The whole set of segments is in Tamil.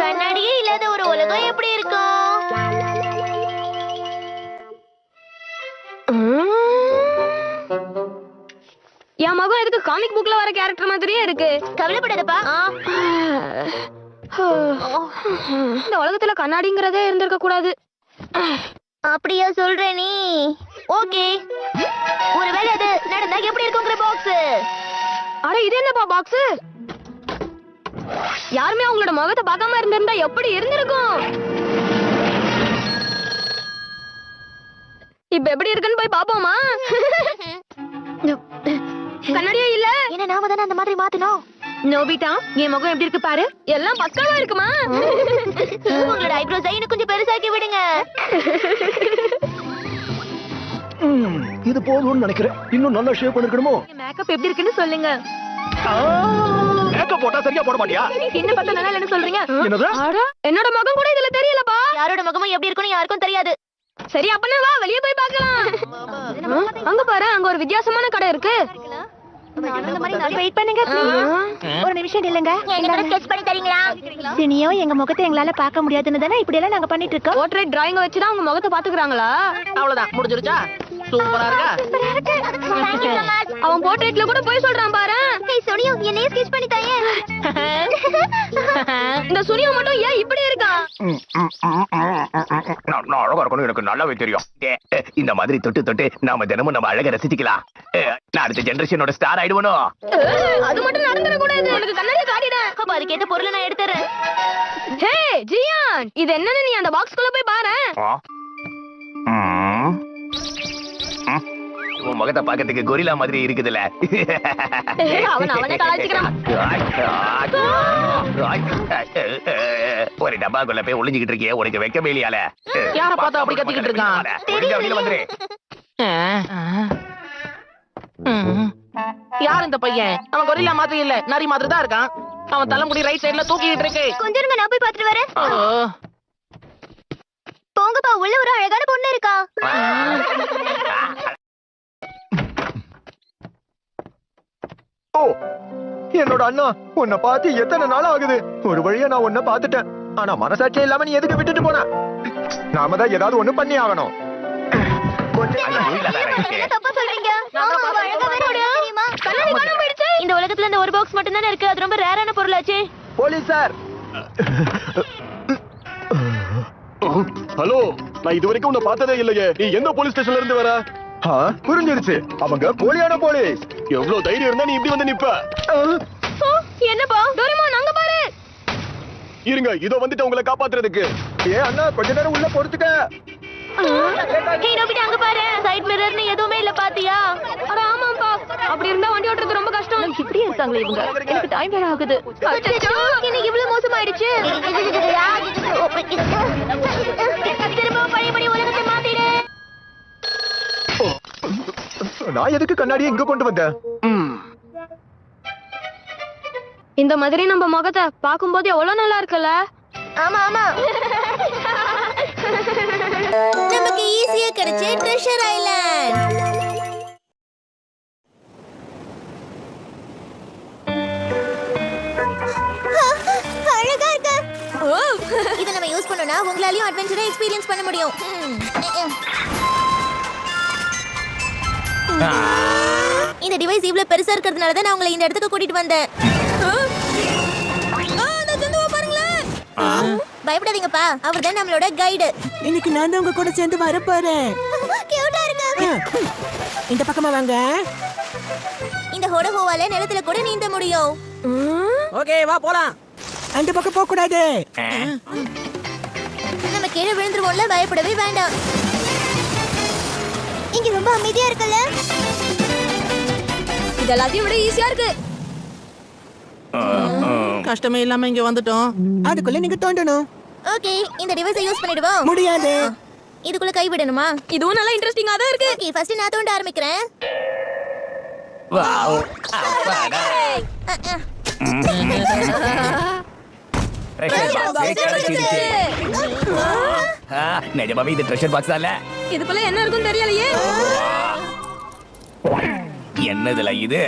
கண்ணாடியே இல்லாத ஒரு உலகம் எப்படி இருக்கும்? என் மகன் எதுக்கு காமிக் புக்ல வர கேரக்டர் மாதிரியே இருக்கு. கவலைப்படாதப்பா. இந்த உலகத்துல கண்ணாடிங்கிறதே இருந்திருக்க கூடாது. அப்படியா சொல்ற நீ? ஓகே, ஒருவேளை அது நடந்தா எப்படி இருக்குங்கிற பாக்ஸ். அட இது என்னப்பா பாக்ஸ்? யாருமே அவங்களோட முகத்தை பார்க்காம இருந்திருந்தா எப்படி இருந்திருக்கும்? இப்ப எப்படி இருக்குன்னு போய் பாப்போமா? கண்ணாடியே இல்ல. என்ன நாம தானே அந்த மாதிரி மாத்தணும். நோபிட்டா, என் முகம் எப்படி இருக்கு பாரு. எல்லாம் பக்காவா இருக்குமா? உங்களோட ஐப்ரோஸ் இன்னும் கொஞ்சம் பெருசாக்கி விடுங்க. இது போதும்னு நினைக்கிறேன். இன்னும் நல்லா ஷேப் பண்ணிருக்கணுமோ? மேக்கப் எப்படி இருக்குன்னு சொல்லுங்க. மேக்கப் போட்டா சரியா போட மாட்டியா? என்ன பார்த்தா நல்லா இல்லைன்னு சொல்றீங்க? என்னது? அட, என்னோட முகம் கூட இதுல தெரியலப்பா. யாரோட முகமும் எப்படி இருக்குன்னு யாருக்கும் தெரியாது. சரி, அப்பனா வா வெளிய போய் பார்க்கலாம். அங்க பாரு, அங்க ஒரு வித்தியாசமான கடை இருக்கு. வெயிட் பண்ணுங்க ஒரு நிமிஷம் இல்லங்க. என்ன ஸ்கெட்ச் பண்ணி தரீங்களா? சினியோ எங்க முகத்தை எங்களால பார்க்க முடியாதுன்னு தானே இப்படி எல்லாம் நாங்க பண்ணிட்டு இருக்கோம். போர்ட்ரைட் டிராயிங் வச்சு தான் உங்க முகத்தை பாத்துக்கறாங்களா? அவ்வளவுதான், முடிஞ்சிருச்சா? சூப்பரா இருக்கா? அவன் போர்ட்ரைட்ல கூட போய் சொல்றான் பாரு. ஏய் சோனியோ, என்னைய ஸ்கெட்ச் பண்ணி தாயே. இந்த சூனியா மட்டும் ஏன் இப்படி இருக்கா? நான் அழகா இருக்கணும், எனக்கு நல்லாவே தெரியும். இந்த மாதிரி தொட்டு தொட்டு நாம தினமும் நம்ம அழக ரசிச்சுக்கலாம். நான் அடுத்த ஜெனரேஷனோட ஸ்டார் ஆயிடுவனோ? அது மட்டும் நடந்துட கூடாது. எனக்கு கண்ணாடி காட்டிடு. அப்ப அதுக்கேத்த பொருளை நான் எடுத்துறேன். ஹே ஜியான், இது என்னன்னு நீ அந்த பாக்ஸ்க்குள்ள போய் பாரு. உன் முகத்தை பாக்கிறதுக்கு கொரில்லா மாதிரி இருக்குதுல்ல. அவனே கலாய்ச்சிக்கிறான். ஒரு டப்பாக்குள்ள போய் ஒளிஞ்சுக்கிட்டு இருக்கியே, உனக்கு வெக்கமே இல்லையால? யார பார்த்தா அப்படி கத்திக்கிட்டு இருக்கான்? வந்துரு. யார் இந்த பையன்? அவன் கொரில்லா மாதிரி இல்ல, நரி மாதிரி தான் இருக்கான். அவன் தலைமுடி ரைட் சைடுல தூக்கிட்டு இருக்கு. கொஞ்சம் இருங்க, நான் போய் பார்த்துட்டு வரேன். போங்கப்பா, உள்ள ஒரு அழகான பொண்ணு இருக்கா. ஓ, என்னோட அண்ணா, உன்னை பார்த்து எத்தனை நாள் ஆகுது? ஒரு வழியா நான் உன்னை பார்த்துட்டேன். ஆனா மனசாட்சியே இல்லாம நீ எதுக்கு விட்டுட்டு போன? நாம தான் ஏதாவது ஒண்ணு பண்ணி ஆகணும். தப்பா சொல்றீங்க. இந்த உலகத்துல இந்த ஒரு பாக்ஸ் மட்டும் தானே இருக்கு. அது ரொம்ப ரேரான பொருளாச்சு. Police sir. ஹலோ, நான் இது வரைக்கும் உன்னை பார்த்ததே இல்லையே. நீ எந்த போலீஸ் ஸ்டேஷன்ல இருந்து வர? புரிஞ்சிருச்சு, அவங்க போலியான போலீஸ். எவ்வளவு தைரியம் இருந்தா நீ இப்படி வந்து நிப்ப? என்னப்பா டோரிமான், அங்க பாரு. இருங்க, இதோ வந்துட்டு உங்களை காப்பாத்துறதுக்கு. அண்ணா, கொஞ்ச நேரம் உள்ள பொறுத்துக்க. ஹே நோபிட்டா, அங்க பாரு. சைடு மிரர்னு எதுவுமே இல்ல, பாத்தியா? அட ஆமாப்பா, அப்படி இருந்தா வண்டி ஓட்டுறது ரொம்ப கஷ்டம். இப்படி இருக்காங்களே இவங்க. எனக்கு டைம் வேற ஆகுது. என்ன இவ்வளவு மோசமாயிடுச்சு? திரும்ப பழையபடி உலகத்தை மாத்திடு. நான் எதுக்கு கண்ணாடியை இங்க கொண்டு வந்தேன்? இந்த மாதிரி நம்ம முகத்தை பாக்கும்போது எவ்வளவு நல்லா இருக்குல்ல? ஆமா ஆமா, நமக்கு ஈஸியா கிடைச்ச ட்ரெஷர் ஐலாண்ட். அழகா இருக்கு. இத நம்ம யூஸ் பண்ணோம்னா உங்களாலயும் அட்வென்ச்சரை எக்ஸ்பீரியன்ஸ் பண்ண முடியும். இந்த டிவைஸ் இவ்வளவு பெருசா இருக்கிறதுனால தான் நான் உங்களை இந்த இடத்துக்கு கூட்டிட்டு வந்தேன். பயப்படாதீங்கப்பா, அவர் தான் நம்மளோட கைடு. இன்னைக்கு நான் தான் உங்க கூட சேர்ந்து வர போறேன். கியூட்டா இருக்கு. இந்த பக்கமா வாங்க. இந்த ஹோடஹோவால நிலத்துல கூட நீந்த முடியும். ஓகே, வா போலாம். அந்த பக்கம் போக கூடாது. நம்ம கீழே விழுந்துருவோம்ல, பயப்படவே வேண்டாம். இங்க ரொம்ப அமைதியா இருக்குல்ல? இது எல்லாத்தையும் விட ஈஸியா இருக்கு. கஷ்டமே இல்லாம இங்க வந்துட்டோம். அதுக்குள்ள நீங்க தோண்டணும். ஓகே, இந்த டிவைஸை யூஸ் பண்ணிடுவோம். முடியாது. இதுக்குள்ள கை விடணுமா? இதுவும் நல்லா இன்ட்ரெஸ்டிங்கா தான் இருக்கு. ஓகே, ஃபர்ஸ்ட் நான் தோண்ட ஆரம்பிக்கிறேன். நிஜமாவே இது ட்ரெஷர் பாக்ஸ் அல்ல. இதுக்குள்ள என்ன இருக்குன்னு தெரியலையே. என்னதுல இது?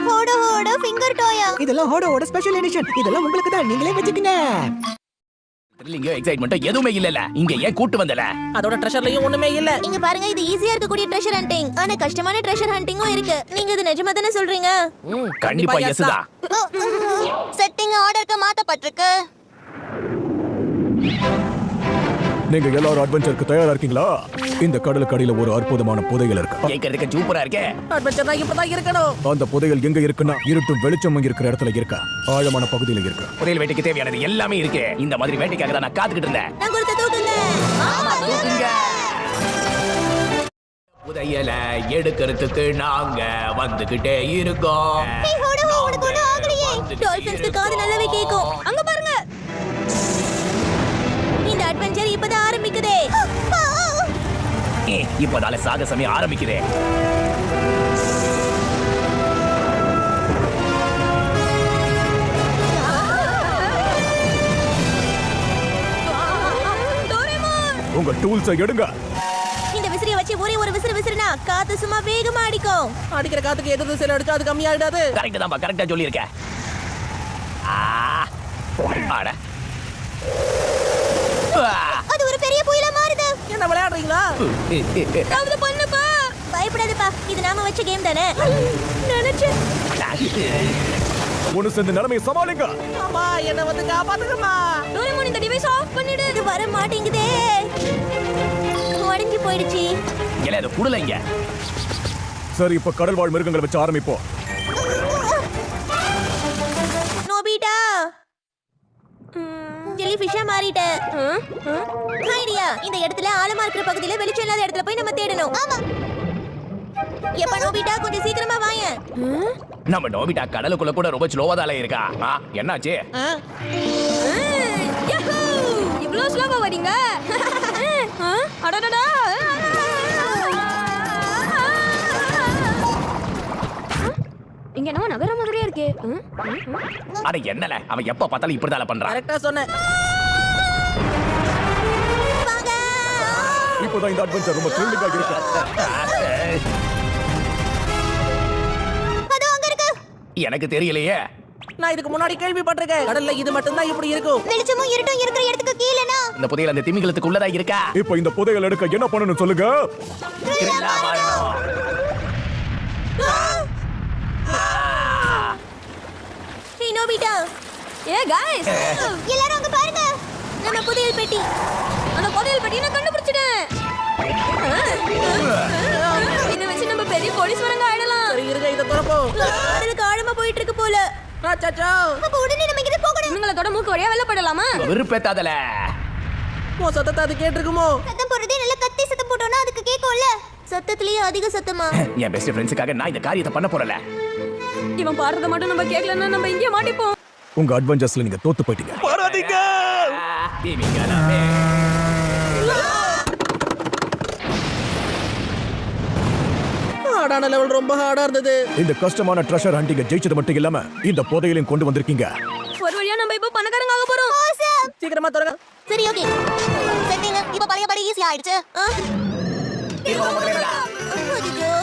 ஹோட ஹோட ஃபிங்கர் டாயா. இதெல்லாம் ஹோடோட ஸ்பெஷல் எடிஷன். இதெல்லாம் உங்களுக்கு தான், நீங்களே வச்சுக்கங்க. த்ரில்லிங்கோ எக்ஸைட்மென்ட்டோ எதுவுமே இல்லல. இங்க ஏன் கூட்டு வந்தல? அதோட ட்ரெஷர்லயும் ஒண்ணுமே இல்ல. இங்க பாருங்க, இது ஈஸியா இருக்கக்கூடிய ட்ரெஷர் ஹண்டிங். ஆனா கஷ்டமான ட்ரெஷர் ஹண்டிங்கும் இருக்கு. நீங்க இது நிஜமா தானே சொல்றீங்க? கண்டிப்பா எஸ் தான். செட்டிங் ஆர்டருக்கு மாத்தப்பட்டிருக்கு. நீங்க எல்லாரும் அட்வென்ச்சருக்கு தயாரா இருக்கீங்களா? இந்த கடலுக்கு அடியில ஒரு அற்புதமான புதையல் இருக்கு. கேக்குறதுக்கு சூப்பரா இருக்கே. அட்வென்ச்சர்னா இப்பதான் இருக்கணும். அந்த புதையல் எங்க இருக்குன்னா இருட்டும் வெளிச்சமும் இருக்கிற இடத்துல இருக்கா. ஆழமான பகுதியில இருக்கு. புதையல் வேட்டைக்கு தேவையானது எல்லாமே இருக்கு. இந்த மாதிரி வேட்டைக்காக தான் நான் காத்துக்கிட்டு இருந்தேன். நான் கொடுத்த தூக்குங்க. ஆமா, தூக்குங்க. புதையல எடுக்கிறதுக்கு நாங்க வந்துகிட்டே இருக்கோம். ஏய் ஹோட உனக்கு ஒண்ணும் ஆகலையே. டால்பின்ஸ்க்கு காது நல்லாவே கேக்கும். அங்க பாருங்க. இந்த அட்வென்ச்சர் இப்பதான் ஆரம்பிக்குதே. இப்பதால சாகசமே ஆரம்பிக்குதே. உங்க டூல்ஸை எடுங்க. இந்த விசிறிய வச்சு ஒரே ஒரு விசிறு விசிறுனா காத்து சும்மா வேகமா அடிக்கும். அடிக்கிற காத்துக்கு எது திசையில அடிச்சா அது கம்மியாயிடாது. கரெக்ட் தான், கரெக்டா சொல்லியிருக்க. ஆட. அது ஒரு பெரிய புயலா மாறுது. என்ன விளையாடுறீங்களா? ஏதாவது பண்ணுப்பா. பயப்படாதப்பா, இது நாம வச்ச கேம் தானே. நினைச்சேன். ஒன்னு சேர்ந்து நிலைமையை சமாளிங்க. அம்மா என்ன வந்து காப்பாத்துங்கம்மா. டோரேமோன் இந்த டிவைஸ் ஆஃப் பண்ணிடு. இது வர மாட்டேங்குதே. உடைஞ்சு போயிடுச்சு. இல்ல அது குடலைங்க. சரி, இப்ப கடல் வாழ் மிருகங்களை வச்சு ஆரம்பிப்போம். நோபிட்டா, ஜெலிஃபிஷா மாறிட்ட. ஐடியா, இந்த இடத்துல ஆழமா இருக்கிற பகுதியில வெளிச்சம் இல்லாத இடத்துல போய் நம்ம தேடணும். ஆமா. எப்ப நோபிட்டா கொஞ்சம் சீக்கிரமா வாயேன். நம்ம நோபிட்டா கடலுக்குள்ள கூட ரொம்ப ஸ்லோவா தான் இருக்கா. என்னாச்சு? இவ்ளோ ஸ்லோவா வரீங்க? அடடடா. இங்க என்னமோ நகர மாதிரியே இருக்கு. அட என்னல, அவன் எப்ப பார்த்தாலும் இப்படிதான் பண்றான். கரெக்டா சொன்னேன். வாங்க. இப்போதான் இந்த அட்வென்ச்சர் ரொம்ப த்ரில்லிங்கா இருக்கு. அது அங்க இருக்கு. எனக்கு தெரியலையே. நான் இதுக்கு முன்னாடி கேள்விப்பட்டிருக்கேன். கடல்ல இது மட்டும் தான் இப்படி இருக்கும். வெளிச்சமும் இருட்டும் இருக்கிற இடத்துக்கு கீழனா. இந்த புதையல் அந்த திமிங்கலத்துக்கு உள்ளதா இருக்கா? இப்போ இந்த புதையல் எடுக்க என்ன பண்ணணும் சொல்லுங்க. கிரில்லா மாறணும். ஹே நோபிட்டா. ஏ गाइस, எல்லாரும் அங்க பாருங்க. நம்ம புதையல் பெட்டி. அந்த புதையல் பெட்டியை நான் கண்டுபிடிச்சிட்டேன். இத வச்சு நம்ம பெரிய போலீஸ் வரங்க ஆயிடலாம். சரி இருங்க, இத திறப்போம். கடலுக்கு ஆழமா போயிட்டு இருக்கு போல. அச்சச்சோ. அப்ப உடனே நம்ம இங்க போகணும். இவங்களோட மூக்கு வழியா வெளில படலாமா? வெறுப்பேத்தாதல. உன் சத்தத்தை அது கேட்டிருக்குமோ? சத்தம் போடுறதே நல்ல கத்தி சத்தம் போட்டோம்னா அதுக்கு கேட்கும்ல. சத்தத்திலேயே அதிக சத்தமா? என் பெஸ்ட் ஃப்ரெண்ட்ஸுக்காக நான் இந்த காரியத்தை பண்ண போறல. இவன் பாடுறத மட்டும் நம்ம கேட்கலன்னா நம்ம இங்கே மாட்டிப்போம். உங்க அட்வென்ச்சர்ஸ்ல நீங்க தோத்து போயிட்டீங்க. போராதீங்க. திமிங்கலமே. ஹார்டான லெவல் ரொம்ப ஹார்டா இருந்தது. இந்த கஷ்டமான ட்ரெஷர் ஹண்டிங்க ஜெயிச்சது மட்டும் இல்லாம இந்த புதையலையும் கொண்டு வந்திருக்கீங்க. ஒரு வழியா நம்ம இப்ப பணக்காரங்க ஆக போறோம். சீக்கிரமா தொடங்க. சரி ஓகே. செட்டிங் இப்ப பழைய படி ஈஸி ஆயிடுச்சு. இது உங்க